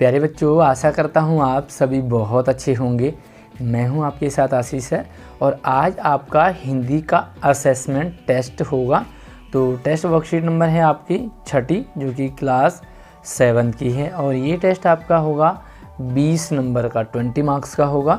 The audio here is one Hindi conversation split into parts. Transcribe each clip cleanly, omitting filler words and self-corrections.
प्यारे बच्चों, आशा करता हूँ आप सभी बहुत अच्छे होंगे। मैं हूँ आपके साथ आशीष है और आज आपका हिंदी का असेसमेंट टेस्ट होगा। तो टेस्ट वर्कशीट नंबर है आपकी 6ठी, जो कि क्लास 7 की है और ये टेस्ट आपका होगा 20 नंबर का, 20 मार्क्स का होगा।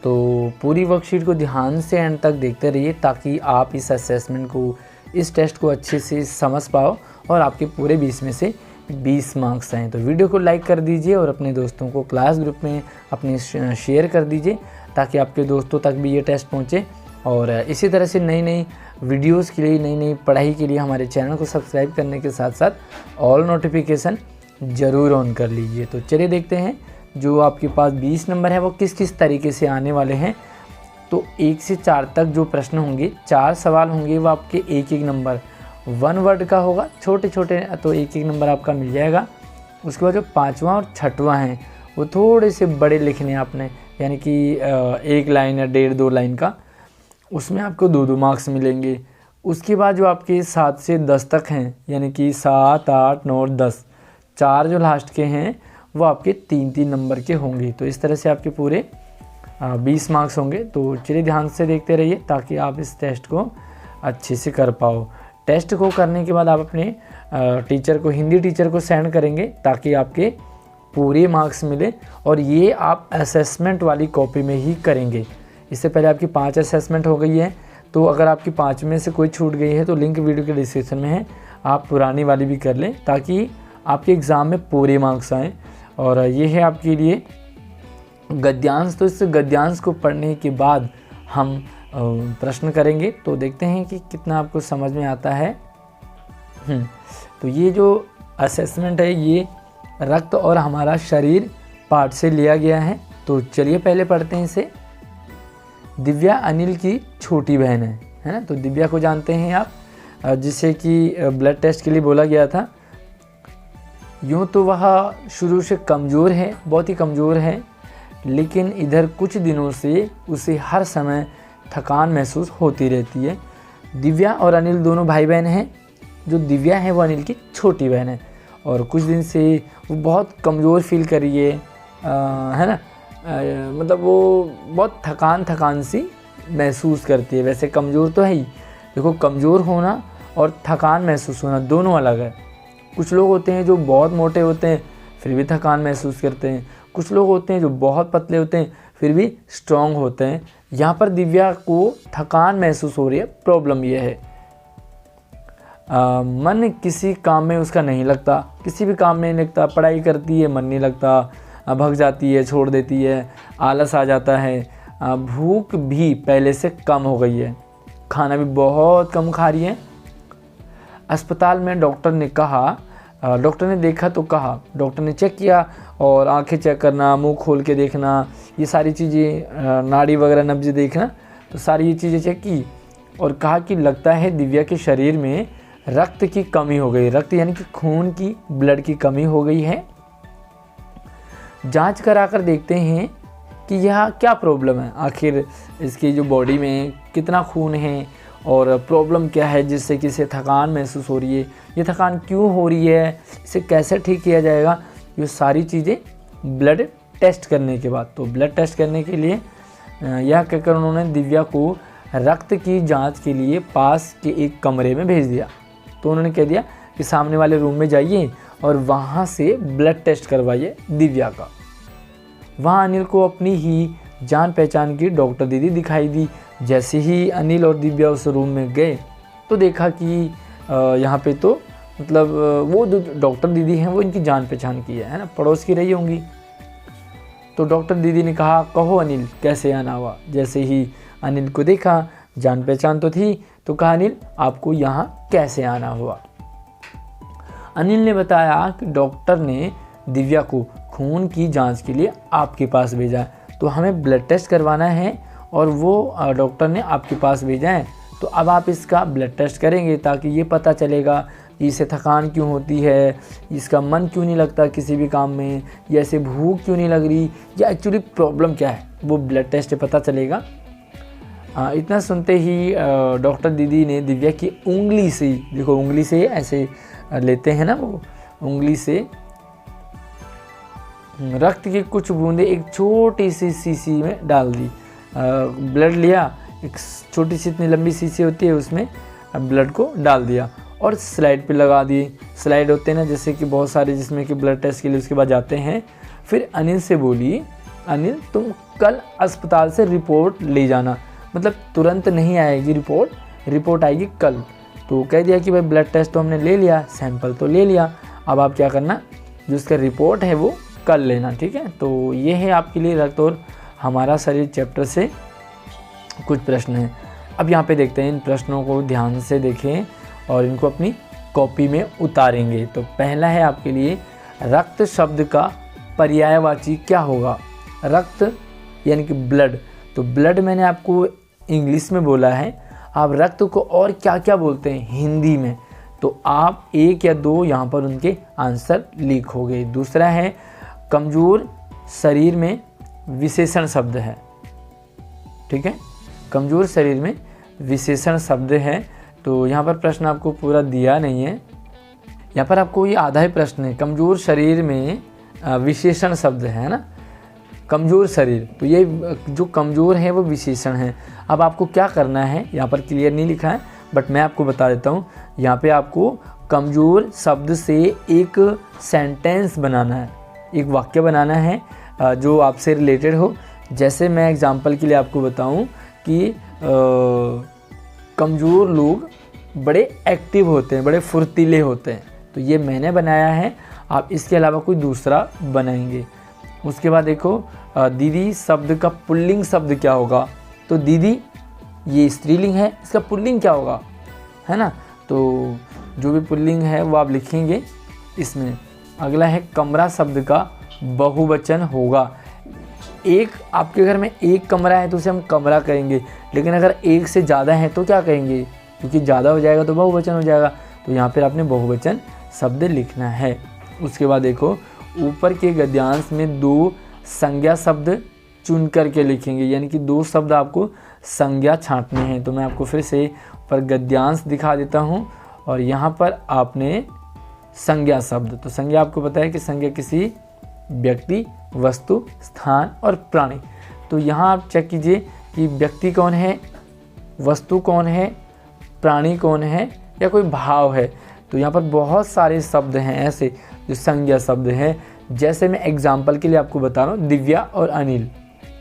तो पूरी वर्कशीट को ध्यान से एंड तक देखते रहिए ताकि आप इस असेसमेंट को, इस टेस्ट को अच्छे से समझ पाओ और आपके पूरे 20 में से 20 मार्क्स आएँ। तो वीडियो को लाइक कर दीजिए और अपने दोस्तों को क्लास ग्रुप में अपने शेयर कर दीजिए ताकि आपके दोस्तों तक भी ये टेस्ट पहुँचे। और इसी तरह से नई नई वीडियोस के लिए, नई नई पढ़ाई के लिए हमारे चैनल को सब्सक्राइब करने के साथ साथ ऑल नोटिफिकेशन ज़रूर ऑन कर लीजिए। तो चलिए देखते हैं जो आपके पास 20 नंबर है वो किस किस तरीके से आने वाले हैं। तो 1 से 4 तक जो प्रश्न होंगे, 4 सवाल होंगे, वो आपके एक एक नंबर 1 वर्ड का होगा, छोटे छोटे, तो एक एक नंबर आपका मिल जाएगा। उसके बाद जो 5वां और 6वां हैं वो थोड़े से बड़े लिखने हैं आपने, यानी कि 1 लाइन या 1.5-2 लाइन का, उसमें आपको 2-2 मार्क्स मिलेंगे। उसके बाद जो आपके 7 से 10 तक हैं, यानी कि 7, 8, 9 और 10, 4 जो लास्ट के हैं वो आपके 3-3 नंबर के होंगे। तो इस तरह से आपके पूरे 20 मार्क्स होंगे। तो चलिए ध्यान से देखते रहिए ताकि आप इस टेस्ट को अच्छे से कर पाओ। टेस्ट को करने के बाद आप अपने टीचर को, हिंदी टीचर को सेंड करेंगे ताकि आपके पूरे मार्क्स मिले। और ये आप असेसमेंट वाली कॉपी में ही करेंगे। इससे पहले आपकी 5 असेसमेंट हो गई है, तो अगर आपकी 5 में से कोई छूट गई है तो लिंक वीडियो के डिस्क्रिप्शन में है, आप पुरानी वाली भी कर लें ताकि आपके एग्ज़ाम में पूरे मार्क्स आएँ। और ये है आपके लिए गद्यांश। तो इस गद्यांश को पढ़ने के बाद हम प्रश्न करेंगे, तो देखते हैं कि कितना आपको समझ में आता है। तो ये जो असेसमेंट है ये रक्त और हमारा शरीर पाठ से लिया गया है। तो चलिए पहले पढ़ते हैं इसे। दिव्या अनिल की छोटी बहन है ना। तो दिव्या को जानते हैं आप, जिसे कि ब्लड टेस्ट के लिए बोला गया था। यूँ तो वह शुरू से कमज़ोर है, बहुत ही कमज़ोर है, लेकिन इधर कुछ दिनों से उसे हर समय थकान महसूस होती रहती है। दिव्या और अनिल दोनों भाई बहन हैं। जो दिव्या है वो अनिल की छोटी बहन है और कुछ दिन से वो बहुत कमज़ोर फील कर रही है ना। मतलब वो बहुत थकान सी महसूस करती है। वैसे कमज़ोर तो है ही, देखो कमज़ोर होना और थकान महसूस होना दोनों अलग है। कुछ लोग होते हैं जो बहुत मोटे होते हैं फिर भी थकान महसूस करते हैं, कुछ लोग होते हैं जो बहुत पतले होते हैं फिर भी स्ट्रॉन्ग होते हैं। यहाँ पर दिव्या को थकान महसूस हो रही है। प्रॉब्लम यह है मन किसी काम में उसका नहीं लगता, किसी भी काम में नहीं लगता। पढ़ाई करती है, मन नहीं लगता, भग जाती है, छोड़ देती है, आलस आ जाता है। भूख भी पहले से कम हो गई है, खाना भी बहुत कम खा रही है। अस्पताल में डॉक्टर ने देखा तो कहा, डॉक्टर ने चेक किया और आंखें चेक करना, मुंह खोल के देखना, ये सारी चीज़ें, नाड़ी वगैरह नब्ज़ देखना, तो सारी ये चीज़ें चेक की और कहा कि लगता है दिव्या के शरीर में रक्त की कमी हो गई। रक्त यानी कि खून की, ब्लड की कमी हो गई है। जांच कराकर देखते हैं कि यह क्या प्रॉब्लम है, आखिर इसकी जो बॉडी में कितना खून है और प्रॉब्लम क्या है जिससे कि इसे थकान महसूस हो रही है, ये थकान क्यों हो रही है, इसे कैसे ठीक किया जाएगा, ये सारी चीज़ें ब्लड टेस्ट करने के बाद। तो ब्लड टेस्ट करने के लिए यह कहकर उन्होंने दिव्या को रक्त की जांच के लिए पास के एक कमरे में भेज दिया। तो उन्होंने कह दिया कि सामने वाले रूम में जाइए और वहाँ से ब्लड टेस्ट करवाइए दिव्या का। वहाँ अनिल को अपनी ही जान पहचान की डॉक्टर दीदी दिखाई दी। जैसे ही अनिल और दिव्या उस रूम में गए तो देखा कि यहाँ पे तो मतलब वो जो डॉक्टर दीदी हैं वो इनकी जान पहचान की है ना, पड़ोस की रही होंगी। तो डॉक्टर दीदी ने कहा, कहो अनिल कैसे आना हुआ। जैसे ही अनिल को देखा, जान पहचान तो थी, तो कहा अनिल आपको यहाँ कैसे आना हुआ। अनिल ने बताया कि डॉक्टर ने दिव्या को खून की जांच के लिए आपके पास भेजा है, तो हमें ब्लड टेस्ट करवाना है और वो डॉक्टर ने आपके पास भेजा है। तो अब आप इसका ब्लड टेस्ट करेंगे ताकि ये पता चलेगा कि इसे थकान क्यों होती है, इसका मन क्यों नहीं लगता किसी भी काम में, या इसे भूख क्यों नहीं लग रही, या एक्चुअली प्रॉब्लम क्या है, वो ब्लड टेस्ट से पता चलेगा। इतना सुनते ही डॉक्टर दीदी ने दिव्या की उंगली से, देखो उंगली से ऐसे लेते हैं ना, वो उंगली से रक्त की कुछ बूंदें एक छोटी सी शीशी में डाल दी। ब्लड लिया, एक छोटी सी इतनी लंबी शीशी होती है उसमें ब्लड को डाल दिया और स्लाइड पे लगा दी। स्लाइड होते हैं ना जैसे कि बहुत सारे जिसमें कि ब्लड टेस्ट के लिए उसके बाद जाते हैं। फिर अनिल से बोली, अनिल तुम कल अस्पताल से रिपोर्ट ले जाना, मतलब तुरंत नहीं आएगी रिपोर्ट आएगी कल। तो कह दिया कि भाई ब्लड टेस्ट तो हमने ले लिया, सैंपल तो ले लिया, अब आप क्या करना, जो उसका रिपोर्ट है वो कल लेना, ठीक है। तो ये है आपके लिए रक्त और हमारा शरीर चैप्टर से कुछ प्रश्न हैं। अब यहाँ पे देखते हैं, इन प्रश्नों को ध्यान से देखें और इनको अपनी कॉपी में उतारेंगे। तो पहला है आपके लिए, रक्त शब्द का पर्यायवाची क्या होगा। रक्त यानी कि ब्लड, तो ब्लड मैंने आपको इंग्लिश में बोला है, आप रक्त को और क्या क्या बोलते हैं हिंदी में, तो आप 1 या 2 यहाँ पर उनके आंसर लिखोगे। दूसरा है, कमज़ोर शरीर में विशेषण शब्द है, ठीक है, कमज़ोर शरीर में विशेषण शब्द है। तो यहाँ पर प्रश्न आपको पूरा दिया नहीं है, यहाँ पर आपको ये आधा ही प्रश्न है, कमज़ोर शरीर में विशेषण शब्द है ना, कमज़ोर शरीर, तो ये जो कमज़ोर है वो विशेषण है। अब आपको क्या करना है, यहाँ पर क्लियर नहीं लिखा है बट मैं आपको बता देता हूँ। यहाँ पे आपको कमज़ोर शब्द से एक सेंटेंस बनाना है, एक वाक्य बनाना है जो आपसे रिलेटेड हो। जैसे मैं एग्जांपल के लिए आपको बताऊँ कि कमज़ोर लोग बड़े एक्टिव होते हैं, बड़े फुर्तीले होते हैं, तो ये मैंने बनाया है, आप इसके अलावा कोई दूसरा बनाएंगे। उसके बाद देखो, दीदी शब्द का पुल्लिंग शब्द क्या होगा, तो दीदी ये स्त्रीलिंग है, इसका पुल्लिंग क्या होगा, है ना, तो जो भी पुल्लिंग है वो आप लिखेंगे इसमें। अगला है, कमरा शब्द का बहुवचन होगा। एक आपके घर में एक कमरा है तो उसे हम कमरा कहेंगे, लेकिन अगर एक से ज़्यादा है तो क्या कहेंगे, क्योंकि ज़्यादा हो जाएगा तो बहुवचन हो जाएगा, तो यहाँ पर आपने बहुवचन शब्द लिखना है। उसके बाद देखो, ऊपर के गद्यांश में 2 संज्ञा शब्द चुन करके लिखेंगे, यानी कि 2 शब्द आपको संज्ञा छांटने हैं। तो मैं आपको फिर से पर गद्यांश दिखा देता हूँ और यहाँ पर आपने संज्ञा शब्द, तो संज्ञा आपको पता है कि संज्ञा किसी व्यक्ति, वस्तु, स्थान और प्राणी। तो यहाँ आप चेक कीजिए कि व्यक्ति कौन है, वस्तु कौन है, प्राणी कौन है या कोई भाव है। तो यहाँ पर बहुत सारे शब्द हैं ऐसे जो संज्ञा शब्द हैं। जैसे मैं एग्जाम्पल के लिए आपको बता रहा हूँ, दिव्या और अनिल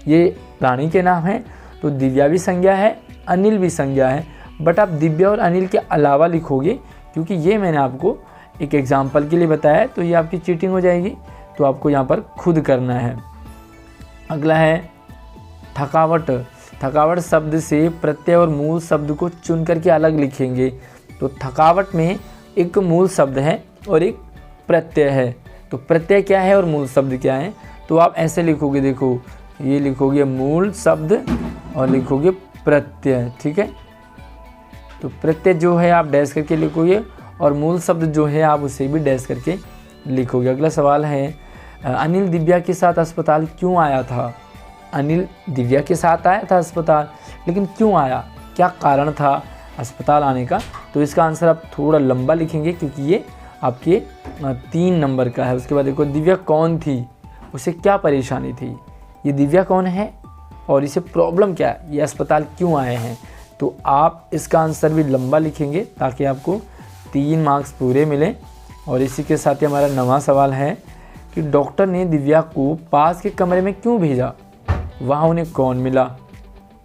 ये प्राणी के नाम हैं, तो दिव्या भी संज्ञा है, अनिल भी संज्ञा है, बट आप दिव्या और अनिल के अलावा लिखोगे क्योंकि ये मैंने आपको एक एग्जाम्पल के लिए बताया है, तो ये आपकी चीटिंग हो जाएगी, तो आपको यहाँ पर खुद करना है। अगला है थकावट। थकावट शब्द से प्रत्यय और मूल शब्द को चुन करके अलग लिखेंगे। तो थकावट में एक मूल शब्द है और एक प्रत्यय है, तो प्रत्यय क्या है और मूल शब्द क्या है, तो आप ऐसे लिखोगे, देखो ये लिखोगे मूल शब्द और लिखोगे प्रत्यय, ठीक है। तो प्रत्यय जो है आप डैश करके लिखोगे और मूल शब्द जो है आप उसे भी डैश करके लिखोगे। अगला सवाल है, अनिल दिव्या के साथ अस्पताल क्यों आया था। अनिल दिव्या के साथ आया था अस्पताल, लेकिन क्यों आया, क्या कारण था अस्पताल आने का, तो इसका आंसर आप थोड़ा लंबा लिखेंगे क्योंकि ये आपके 3 नंबर का है। उसके बाद देखो, दिव्या कौन थी, उसे क्या परेशानी थी, ये दिव्या कौन है और इसे प्रॉब्लम क्या है, ये अस्पताल क्यों आए हैं, तो आप इसका आंसर भी लंबा लिखेंगे ताकि आपको 3 मार्क्स पूरे मिलें। और इसी के साथ ही हमारा नवा सवाल है कि डॉक्टर ने दिव्या को पास के कमरे में क्यों भेजा, वहाँ उन्हें कौन मिला,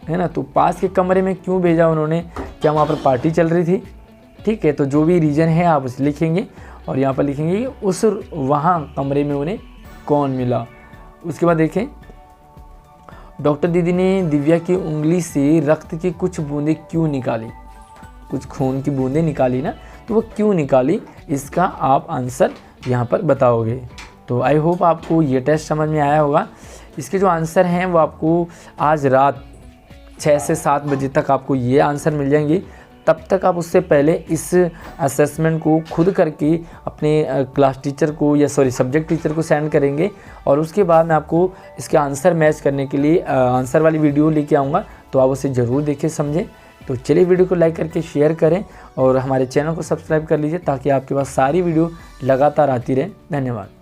है ना, तो पास के कमरे में क्यों भेजा उन्होंने, क्या वहाँ पर पार्टी चल रही थी, ठीक है। तो जो भी रीज़न है आप उसे लिखेंगे और यहाँ पर लिखेंगे कि उस वहाँ कमरे में उन्हें कौन मिला। उसके बाद देखें, डॉक्टर दीदी ने दिव्या की उंगली से रक्त की कुछ बूंदें क्यों निकाली, कुछ खून की बूंदें निकाली ना, तो वो क्यों निकाली, इसका आप आंसर यहाँ पर बताओगे। तो आई होप आपको ये टेस्ट समझ में आया होगा। इसके जो आंसर हैं वो आपको आज रात 6 से 7 बजे तक आपको ये आंसर मिल जाएंगे। तब तक आप उससे पहले इस असेसमेंट को खुद करके अपने क्लास टीचर को या सब्जेक्ट टीचर को सेंड करेंगे और उसके बाद मैं आपको इसके आंसर मैच करने के लिए आंसर वाली वीडियो लेके आऊँगा, तो आप उसे ज़रूर देखें समझें। तो चलिए वीडियो को लाइक करके शेयर करें और हमारे चैनल को सब्सक्राइब कर लीजिए ताकि आपके पास सारी वीडियो लगातार आती रहे। धन्यवाद।